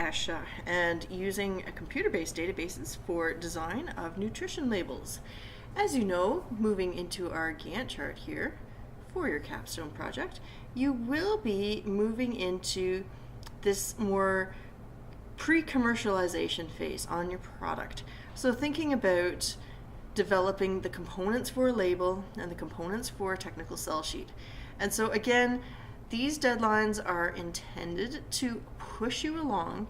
ESHA and using computer-based databases for design of nutrition labels. As you know, moving into our Gantt chart here for your capstone project, you will be moving into this more pre-commercialization phase on your product. So thinking about developing the components for a label and the components for a technical sell sheet. And so again, these deadlines are intended to push you along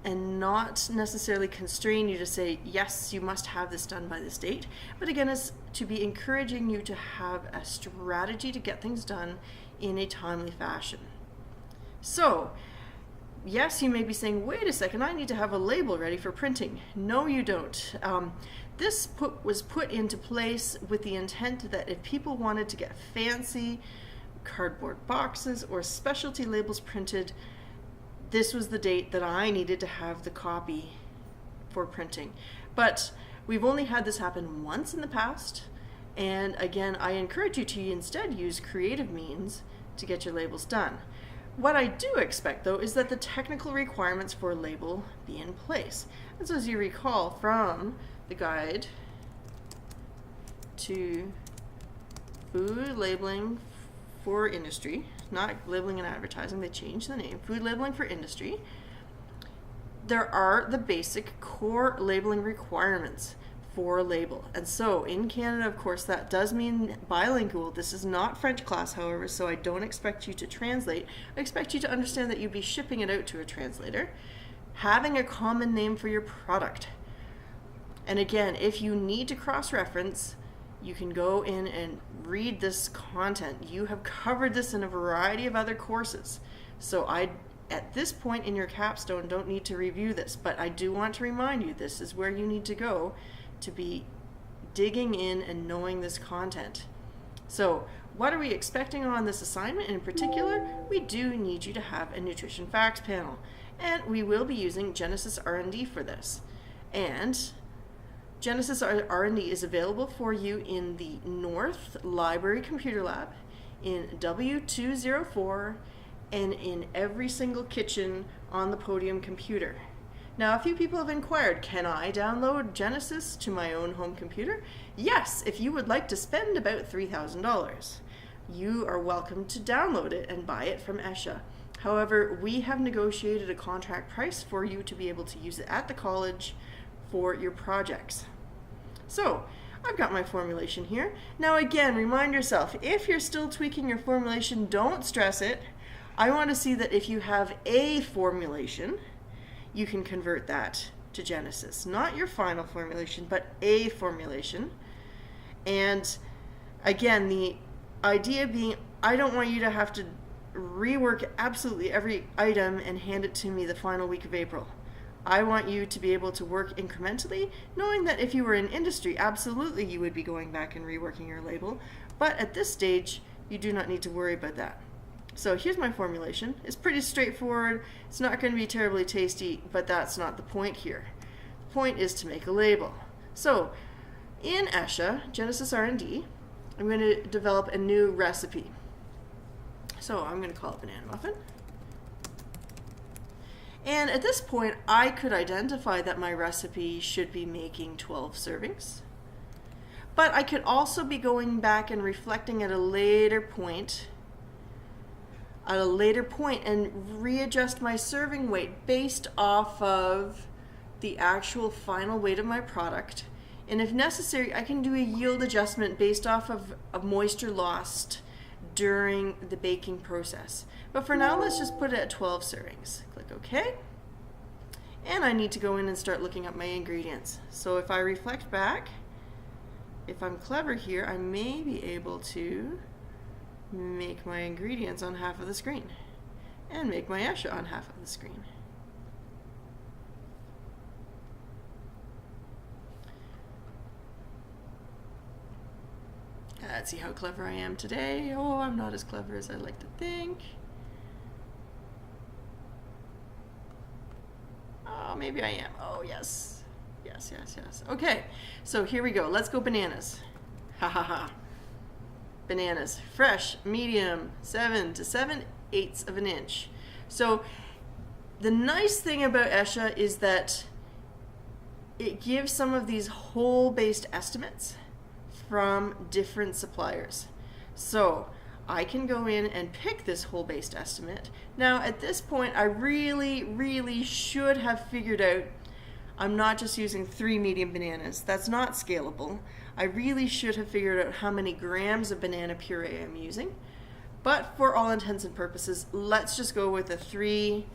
and not necessarily constrain you to say, yes, you must have this done by this date. But again, it's to be encouraging you to have a strategy to get things done in a timely fashion. So, yes, you may be saying, wait a second, I need to have a label ready for printing. No, you don't. This was put into place with the intent that if people wanted to get fancy cardboard boxes or specialty labels printed, this was the date that I needed to have the copy for printing. But we've only had this happen once in the past, and again, I encourage you to instead use creative means to get your labels done. What I do expect, though, is that the technical requirements for a label be in place. And so as you recall from the guide to food labeling for industry, not labeling and advertising, they changed the name, food labeling for industry, there are the basic core labeling requirements for a label. And so in Canada, of course, that does mean bilingual. This is not French class, however, so I don't expect you to translate. I expect you to understand that you'd be shipping it out to a translator, having a common name for your product. And again, if you need to cross-reference, you can go in and read this content. You have covered this in a variety of other courses. So at this point in your capstone, don't need to review this, but I do want to remind you, this is where you need to go to be digging in and knowing this content. So what are we expecting on this assignment? In particular, we do need you to have a nutrition facts panel, and we will be using Genesis R&D for this. And Genesis R&D is available for you in the North Library Computer Lab, in W204, and in every single kitchen on the Podium computer. Now, a few people have inquired, can I download Genesis to my own home computer? Yes, if you would like to spend about $3,000. You are welcome to download it and buy it from ESHA. However, we have negotiated a contract price for you to be able to use it at the college for your projects. So, I've got my formulation here. Now again, remind yourself, if you're still tweaking your formulation, don't stress it. I want to see that if you have a formulation, you can convert that to Genesis. Not your final formulation, but a formulation. And again, the idea being, I don't want you to have to rework absolutely every item and hand it to me the final week of April. I want you to be able to work incrementally, knowing that if you were in industry, absolutely you would be going back and reworking your label. But at this stage, you do not need to worry about that. So here's my formulation. It's pretty straightforward. It's not going to be terribly tasty, but that's not the point here. The point is to make a label. So in ESHA, Genesis R&D, I'm going to develop a new recipe. So I'm going to call it banana muffin. And at this point, I could identify that my recipe should be making 12 servings. But I could also be going back and reflecting at a later point and readjust my serving weight based off of the actual final weight of my product. And if necessary, I can do a yield adjustment based off of moisture lost during the baking process. But for now, let's just put it at 12 servings. Click OK. And I need to go in and start looking up my ingredients. So if I reflect back, if I'm clever here, I may be able to make my ingredients on half of the screen and make my ESHA on half of the screen. Let's see how clever I am today. Oh, I'm not as clever as I like to think. Oh, maybe I am. Oh, yes. Yes, yes, yes. Okay, so here we go. Let's go bananas. Ha ha ha. Bananas, fresh, medium, 7 to 7/8 of an inch. So The nice thing about ESHA is that it gives some of these whole-based estimates from different suppliers. So I can go in and pick this whole-based estimate. Now at this point I really should have figured out I'm not just using 3 medium bananas. That's not scalable. I really should have figured out how many grams of banana puree I'm using. But for all intents and purposes, let's just go with the 3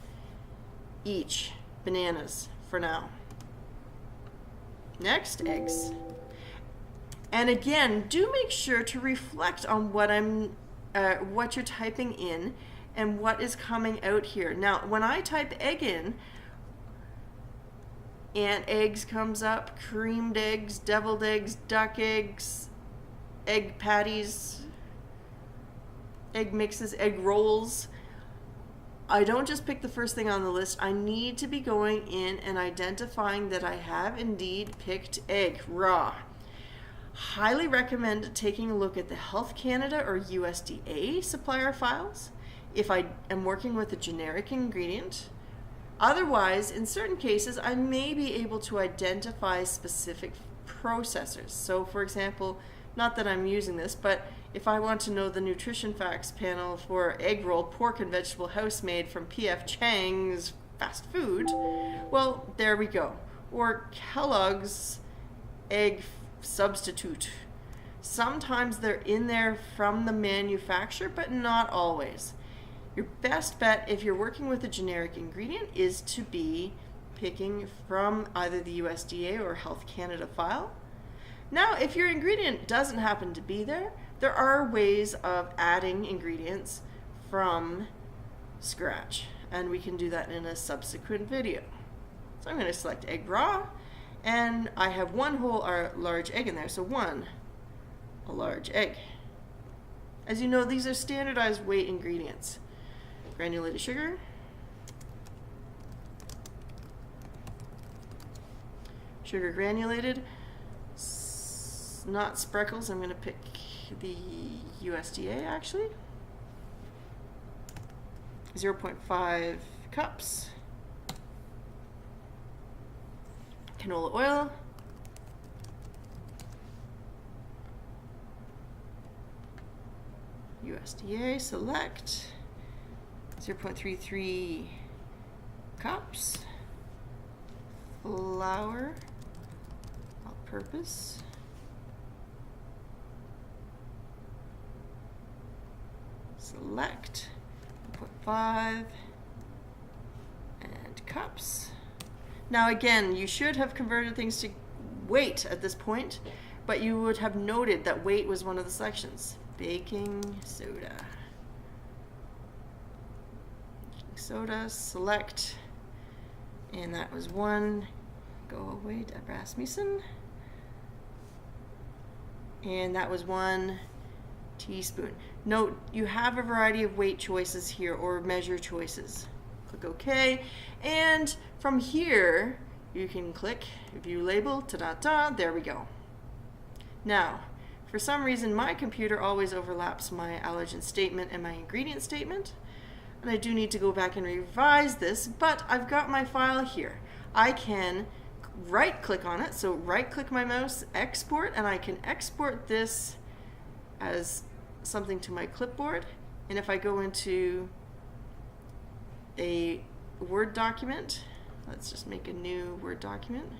each bananas for now. Next, eggs. And again, do make sure to reflect on what you're typing in and what is coming out here. Now, when I type egg in, and eggs comes up, creamed eggs, deviled eggs, duck eggs, egg patties, egg mixes, egg rolls. I don't just pick the first thing on the list. I need to be going in and identifying that I have indeed picked egg raw. Highly recommend taking a look at the Health Canada or USDA supplier files if I am working with a generic ingredient. Otherwise, in certain cases, I may be able to identify specific processors. So for example, not that I'm using this, but if I want to know the nutrition facts panel for egg roll, pork and vegetable house made from P.F. Chang's fast food, well, there we go. Or Kellogg's egg substitute. Sometimes they're in there from the manufacturer, but not always. Your best bet if you're working with a generic ingredient is to be picking from either the USDA or Health Canada file. Now, if your ingredient doesn't happen to be there, there are ways of adding ingredients from scratch, and we can do that in a subsequent video. So I'm going to select egg raw, and I have 1 whole large egg in there, so a large egg. As you know, these are standardized weight ingredients. Granulated sugar, sugar granulated, not spreckles. I'm going to pick the USDA actually. 0.5 cups. Canola oil. USDA, select. 0.33 cups. Flour, all-purpose. Select 0.5 and cups. Now again, you should have converted things to weight at this point, but you would have noted that weight was one of the selections. Baking soda. Soda, select, and that was 1. Go away, Deb Rasmussen. And that was 1 teaspoon. Note, you have a variety of weight choices here or measure choices. Click OK, and from here you can click View Label, ta-da-da, there we go. Now, for some reason my computer always overlaps my allergen statement and my ingredient statement. And I do need to go back and revise this, but I've got my file here. I can right click on it, so right click my mouse, export, and I can export this as something to my clipboard. And if I go into a Word document, let's just make a new Word document,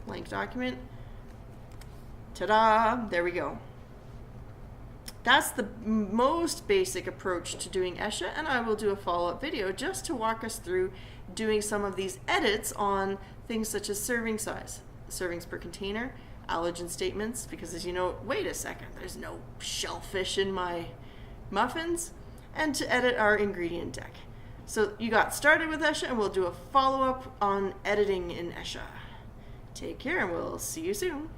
blank document, ta-da, there we go. That's the most basic approach to doing ESHA, and I will do a follow-up video just to walk us through doing some of these edits on things such as serving size, servings per container, allergen statements, because as you know, wait a second, there's no shellfish in my muffins, and to edit our ingredient deck. So you got started with ESHA, and we'll do a follow-up on editing in ESHA. Take care, and we'll see you soon.